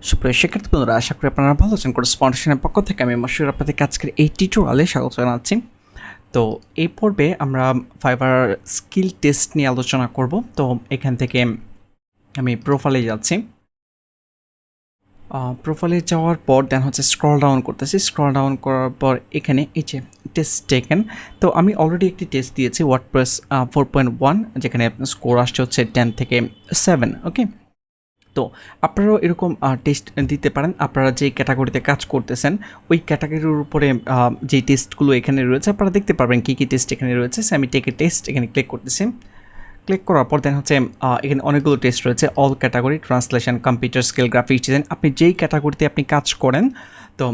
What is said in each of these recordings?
সুপ্রিয় শিক্ষার্থী বন্ধুরা, আশা করি আপনারা ভালো আছেন। কোর্স ফাউন্ডেশনের পক্ষ থেকে আমি মশিউর আপনাদেরকে আজকের এই টিউটোরিয়ালে স্বাগত জানাচ্ছি। তো এই পর্বে আমরা ফাইবার স্কিল টেস্ট নিয়ে আলোচনা করব। তো এখান থেকে আমি প্রোফাইলে যাচ্ছি। প্রোফাইলে যাওয়ার পর দেন হচ্ছে স্ক্রল ডাউন করতেছি। স্ক্রল ডাউন করার পর এখানে এই যে টেস্ট টেকেন, তো আমি অলরেডি একটি টেস্ট দিয়েছি ওয়ার্ডপ্রেস 4.1, যেখানে স্কোর আসছে হচ্ছে 10 থেকে 7। ওকে, তো আপনারাও এরকম টেস্ট দিতে পারেন। আপনারা যেই ক্যাটাগরিতে কাজ করতেছেন ওই ক্যাটাগরির উপরে যেই টেস্টগুলো এখানে রয়েছে আপনারা দেখতে পারবেন কী কী টেস্ট এখানে রয়েছে। আমি টেক এ টেস্ট এখানে ক্লিক করতেছি। ক্লিক করার পর দেন হচ্ছে এখানে অনেকগুলো টেস্ট রয়েছে, all category, translation, computer skill, graphics design. আপনি যেই ক্যাটাগরিতে আপনি কাজ করেন তো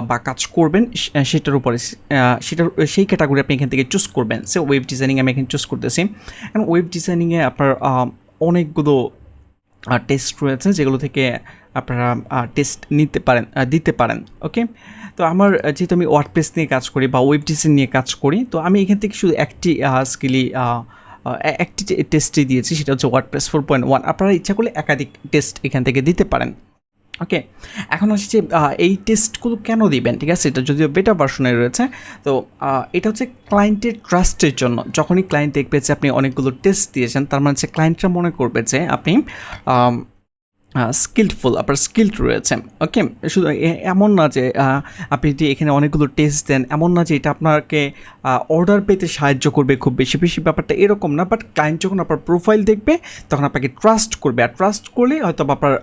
বা কাজ করবেন সেটার উপরে সেই ক্যাটাগরি আপনি এখান থেকে চুজ করবেন। সে ওয়েব ডিজাইনিং আমি এখানে চুজ করতেছি। এবং ওয়েব ডিজাইনিংয়ে আপনার অনেকগুলো টেস্ট রয়েছে যেগুলো থেকে আপনারা টেস্ট দিতে পারেন। ওকে, তো আমার যেহেতু আমি ওয়ার্ডপ্রেস নিয়ে কাজ করি বা ওয়েব ডিজাইন নিয়ে কাজ করি, তো আমি এখান থেকে শুধু একটি একটি টেস্টই দিয়েছি, সেটা হচ্ছে ওয়ার্ডপ্রেস 4.1। আপনারা ইচ্ছা করলে একাধিক টেস্ট এখান থেকে দিতে পারেন। ওকে, এখন আসছে যে এই টেস্টগুলো কেন দিবেন, ঠিক আছে? এটা যদিও বেটা ভার্সনে রয়েছে। তো এটা হচ্ছে ক্লায়েন্টের ট্রাস্টের জন্য। যখনই ক্লায়েন্ট দেখবে যে আপনি অনেকগুলো টেস্ট দিয়েছেন, তার মানে হচ্ছে ক্লায়েন্টরা মনে করবে যে আপনি স্কিলফুল, আপনার স্কিল্ড রয়েছে। ওকে, শুধু এমন না যে আপনি যদি এখানে অনেকগুলো টেস্ট দেন, এমন না যে এটা আপনাকে অর্ডার পেতে সাহায্য করবে খুব বেশি বেশি, ব্যাপারটা এরকম না। বাট ক্লায়েন্ট যখন আপনার প্রোফাইল দেখবে তখন আপনাকে ট্রাস্ট করবে, আর ট্রাস্ট করলে হয়তো আপনার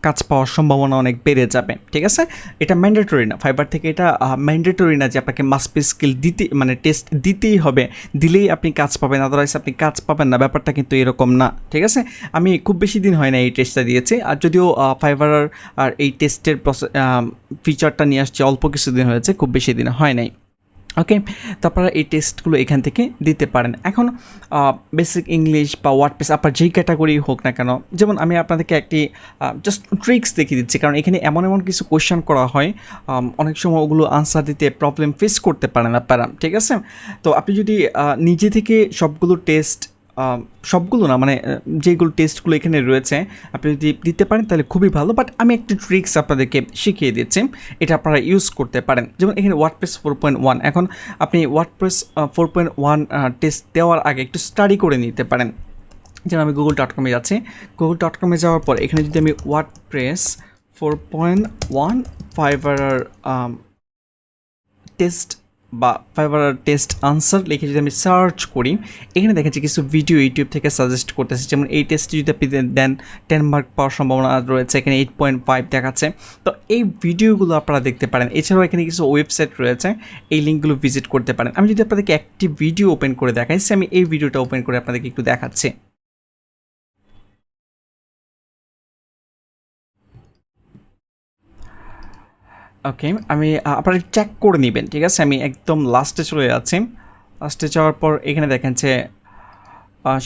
কাজ পাওয়ার সম্ভাবনা অনেক বেড়ে যাবে। ঠিক আছে, এটা ম্যান্ডেটরি না, ফাইবার থেকে এটা ম্যান্ডেটরি না যে আপনাকে মাস্ট বি স্কিল দিতে, মানে টেস্ট দিতেই হবে, দিলেই আপনি কাজ পাবেন, আদারওয়াইজ আপনি কাজ পাবেন না। ব্যাপারটা কিন্তু এরকম না। ঠিক আছে, আমি খুব বেশি দিন হয় না এই টেস্টটা দিয়েছি, আর যদিও ফাইবার আর এই টেস্টের ফিচারটা নিয়ে আসছে অল্প কিছুদিন হয়েছে, খুব বেশি দিন হয় নাই। ওকে, তো আপনারা এই টেস্টগুলো এখান থেকে দিতে পারেন। এখন বেসিক ইংলিশ বা ওয়ার্ডপ্রেস আপনার যেই ক্যাটাগরি হোক না কেন, যেমন আমি আপনাদেরকে একটি জাস্ট ট্রিক্স দেখিয়ে দিচ্ছি, কারণ এখানে এমন এমন কিছু কোয়েশ্চেন করা হয়, অনেক সময় ওগুলো আনসার দিতে প্রবলেম ফেস করতে পারেন আপনারা। ঠিক আছে, তো আপনি যদি নিজে থেকে সবগুলো না, মানে যেগুলো টেস্টগুলো এখানে রয়েছে আপনি যদি দিতে পারেন তাহলে খুবই ভালো। বাট আমি একটি ট্রিক্স আপনাদেরকে শিখিয়ে দিচ্ছি, এটা আপনারা ইউজ করতে পারেন। যেমন এখানে ওয়ার্ডপ্রেস 4.1, এখন আপনি ওয়ার্ডপ্রেস 4.1 টেস্ট দেওয়ার আগে একটু স্টাডি করে নিতে পারেন। যেমন আমি google.com-এ যাচ্ছি। google.com-এ যাওয়ার পর এখানে যদি আমি ওয়ার্ডপ্রেস 4.1 ফাইবার টেস্ট বা ফাইবার টেস্ট আনসার লিখে যদি আমি সার্চ করি, এখানে দেখাচ্ছি কিছু ভিডিও ইউটিউব থেকে সাজেস্ট করতেছে। যেমন এই টেস্টটি যদি আপনি দেন 10 মার্ক পাওয়ার সম্ভাবনা রয়েছে, এখানে 8.5 দেখাচ্ছে। তো এই ভিডিওগুলো আপনারা দেখতে পারেন। এছাড়াও এখানে কিছু ওয়েবসাইট রয়েছে, এই লিঙ্কগুলো ভিজিট করতে পারেন। আমি যদি আপনাদেরকে একটি ভিডিও ওপেন করে দেখাচ্ছি, আমি এই ভিডিওটা ওপেন করে আপনাদেরকে একটু দেখাচ্ছি। ওকে, আমি আপনারা চেক করে নেবেন। ঠিক আছে, আমি একদম লাস্টে চলে যাচ্ছি। লাস্টে যাওয়ার পর এখানে দেখেন যে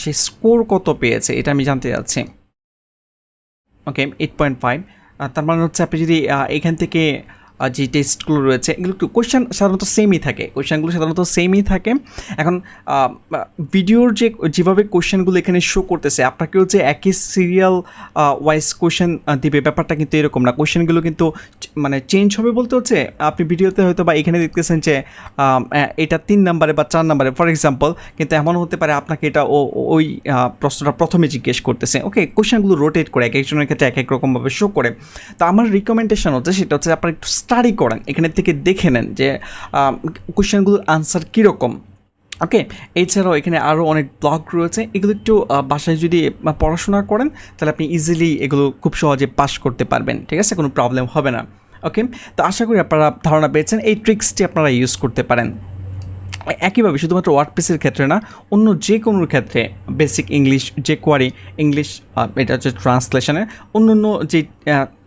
সে স্কোর কত পেয়েছে এটা আমি জানতে যাচ্ছি। ওকে, 8.5। তার মানে হচ্ছে আপনি যদি এখান থেকে যে টেস্টগুলো রয়েছে এগুলো একটু কোয়েশ্চেন সাধারণত সেমই থাকে, এখন ভিডিওর যেভাবে কোয়েশ্চেনগুলো এখানে শো করতেছে, আপনাকেও যে একই সিরিয়াল ওয়াইজ কোয়েশ্চেন দিবে ব্যাপারটা কিন্তু এরকম না। কোয়েশ্চেনগুলো কিন্তু মানে চেঞ্জ হবে, বলতে হচ্ছে আপনি ভিডিওতে হয়তো বা এখানে দেখতেছেন যে এটা 3 নাম্বারে বা 4 নাম্বারে ফর এক্সাম্পল, কিন্তু এমন হতে পারে আপনাকে এটা ওই প্রশ্নটা প্রথমে জিজ্ঞেস করতেছে। ওকে, কোয়েশ্চেনগুলো রোটেট করে এক একজনের ক্ষেত্রে এক এক রকমভাবে শো করে। তো আমার রিকমেন্ডেশন হচ্ছে সেটা হচ্ছে আপনারা একটু স্টাডি করেন, এখানে থেকে দেখে নেন যে কোয়েশ্চেনগুলোর আনসার কীরকম। ওকে, এছাড়াও এখানে আরও অনেক ব্লগ রয়েছে, এগুলো একটু বাসায় যদি পড়াশোনা করেন তাহলে আপনি ইজিলি এগুলো খুব সহজে পাস করতে পারবেন। ঠিক আছে, কোনো প্রবলেম হবে না। ওকে, তো আশা করি আপনারা ধারণা পেয়েছেন, এই ট্রিক্সটি আপনারা ইউজ করতে পারেন। একইভাবে শুধুমাত্র ওয়ার্ডপ্রেসের ক্ষেত্রে না, অন্য যে কোনো ক্ষেত্রে বেসিক ইংলিশ, যে কোয়ারি ইংলিশ, এটা হচ্ছে ট্রান্সলেশনের অন্য যে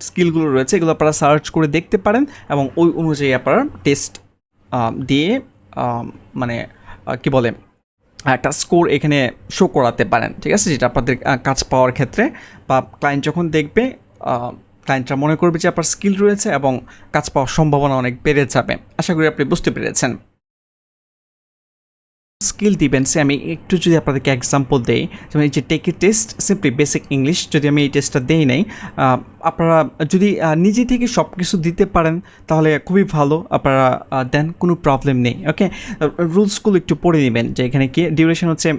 স্কিলগুলো রয়েছে এগুলো আপনারা সার্চ করে দেখতে পারেন এবং ওই অনুযায়ী আপনারা টেস্ট দিয়ে মানে কি বলে একটা স্কোর এখানে শো করাতে পারেন। ঠিক আছে, যেটা আপনাদের কাজ পাওয়ার ক্ষেত্রে বা ক্লায়েন্ট যখন দেখবে, ক্লায়েন্টরা মনে করবে যে আপনার স্কিল রয়েছে এবং কাজ পাওয়ার সম্ভাবনা অনেক বেড়ে যাবে। আশা করি আপনি বুঝতে পেরেছেন। স্কিল দিবেন সে আমি একটু যদি আপনাদেরকে এক্সাম্পল দেই, যেমন এই যে take a test simply basic English, যদি আমি এই টেস্টটা দেই নাই আপনারা যদি নিজে থেকে সব কিছু দিতে পারেন তাহলে খুবই ভালো, আপনারা দেন কোনো প্রবলেম নেই। ওকে, রুলসগুলো একটু পড়ে নেবেন যে এখানে কি ডিউরেশন হচ্ছে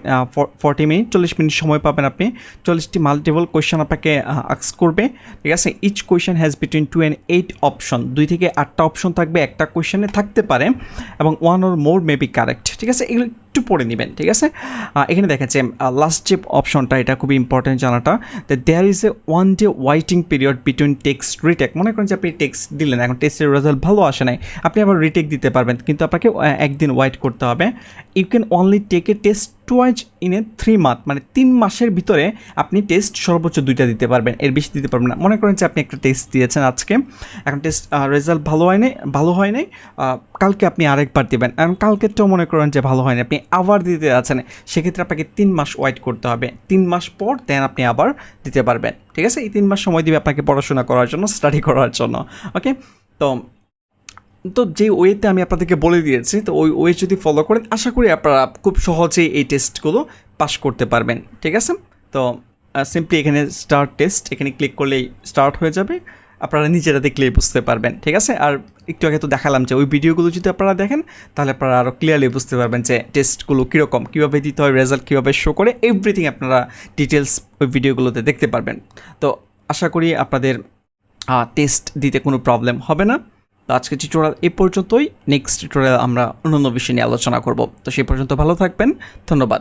40 মিনিট, 40 মিনিট সময় পাবেন আপনি। 40টি মাল্টিপল কোয়েশ্চেন আপনাকে আস্ক করবে, ঠিক আছে। Each question has between 2 and 8 option, 2 থেকে 8টা অপশন থাকবে একটা কোয়েশ্চেনে, থাকতে পারে, এবং 1 or more may be correct, ঠিক আছে। এগুলো একটু পড়ে নেবেন, ঠিক আছে। এখানে দেখাচ্ছে লাস্ট যে অপশনটা, এটা খুবই ইম্পর্টেন্ট জানাটা, there is a 1 day waiting period between text retake. মনে করেন যে আপনি টেক্সট দিলেন, এখন টেস্টের রেজাল্ট ভালো আসে নাই, আপনি আবার রিটেক দিতে পারবেন, কিন্তু আপনাকে একদিন ওয়াইট করতে হবে। You can only take a test twice in a 3 month, মানে 3 মাসের ভিতরে আপনি টেস্ট সর্বোচ্চ 2টা দিতে পারবেন, এর বেশি দিতে পারবেন না। মনে করেন যে আপনি একটা টেস্ট দিয়েছেন আজকে, এখন টেস্ট রেজাল্ট ভালো হয় নাই, কালকে আপনি আরেকবার দেবেন, এবং কালকেরটাও মনে করেন যে ভালো হয়নি, আপনি আবার দিতে যাচ্ছেন, সেক্ষেত্রে আপনাকে 3 মাস ওয়েট করতে হবে। 3 মাস পর দেন আপনি আবার দিতে পারবেন, ঠিক আছে। এই 3 মাস সময় দিবে আপনাকে পড়াশোনা করার জন্য, স্টাডি করার জন্য। ওকে, তো যে ওয়েতে আমি আপনাদেরকে বলে দিয়েছি, তো ওই ওয়ে যদি ফলো করেন আশা করি আপনারা খুব সহজেই এই টেস্টগুলো পাস করতে পারবেন, ঠিক আছে। তো সিম্পলি এখানে স্টার্ট টেস্ট, এখানে ক্লিক করলেই স্টার্ট হয়ে যাবে, আপনারা নিজেরা দেখলেই বুঝতে পারবেন, ঠিক আছে। আর একটু আগে তো দেখালাম যে ওই ভিডিওগুলো যদি আপনারা দেখেন তাহলে আপনারা আরও ক্লিয়ারলি বুঝতে পারবেন যে টেস্টগুলো কীরকম, কীভাবে দিতে হয়, রেজাল্ট কীভাবে শো করে, এভরিথিং আপনারা ডিটেলস ওই ভিডিওগুলোতে দেখতে পারবেন। তো আশা করি আপনাদের টেস্ট দিতে কোনো প্রবলেম হবে না। তো আজকে টিউটোরিয়াল এই পর্যন্তই, নেক্সট টিউটোরিয়াল আমরা অন্য বিষয় নিয়ে আলোচনা করব। তো সেই পর্যন্ত ভালো থাকবেন, ধন্যবাদ।